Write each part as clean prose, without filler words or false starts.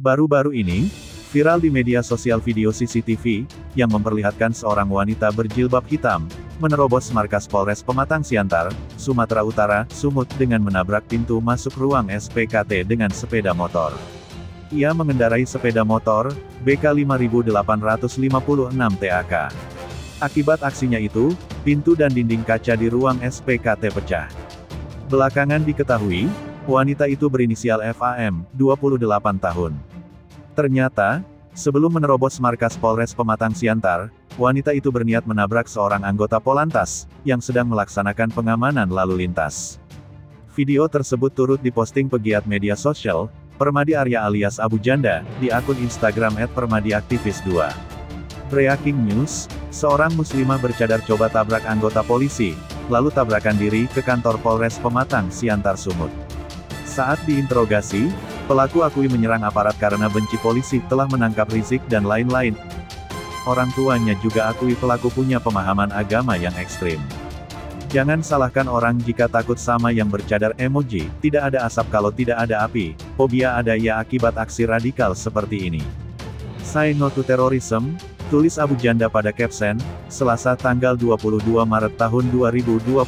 Baru-baru ini, viral di media sosial video CCTV, yang memperlihatkan seorang wanita berjilbab hitam, menerobos markas Polres Pematang Siantar, Sumatera Utara, Sumut dengan menabrak pintu masuk ruang SPKT dengan sepeda motor. Ia mengendarai sepeda motor, BK 5856 TAK. Akibat aksinya itu, pintu dan dinding kaca di ruang SPKT pecah. Belakangan diketahui, wanita itu berinisial FAM, 28 tahun. Ternyata, sebelum menerobos markas Polres Pematang Siantar, wanita itu berniat menabrak seorang anggota Polantas, yang sedang melaksanakan pengamanan lalu lintas. Video tersebut turut diposting pegiat media sosial, Permadi Arya alias Abu Janda, di akun Instagram @permadiaktivis2. Breaking news, seorang muslimah bercadar coba tabrak anggota polisi, lalu tabrakan diri ke kantor Polres Pematang Siantar Sumut. Saat diinterogasi, pelaku akui menyerang aparat karena benci polisi telah menangkap Rizik dan lain-lain. Orang tuanya juga akui pelaku punya pemahaman agama yang ekstrim. Jangan salahkan orang jika takut sama yang bercadar emoji, tidak ada asap kalau tidak ada api, fobia ada ya akibat aksi radikal seperti ini. Say no to terrorism, tulis Abu Janda pada caption, Selasa tanggal 22 Maret tahun 2022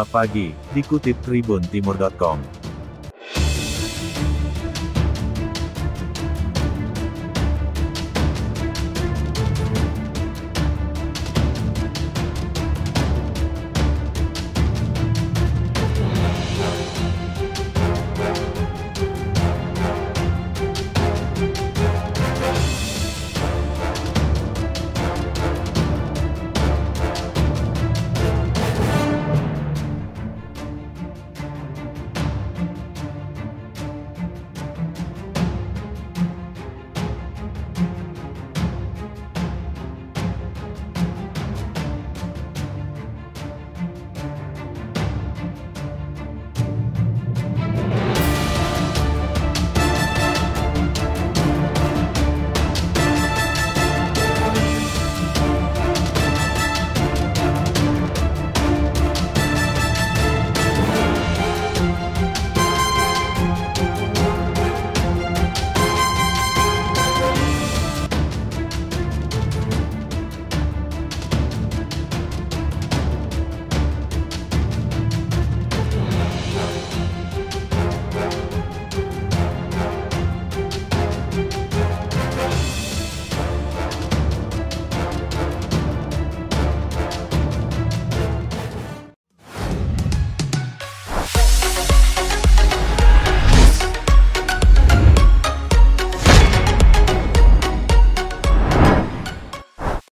pagi, dikutip tribuntimur.com.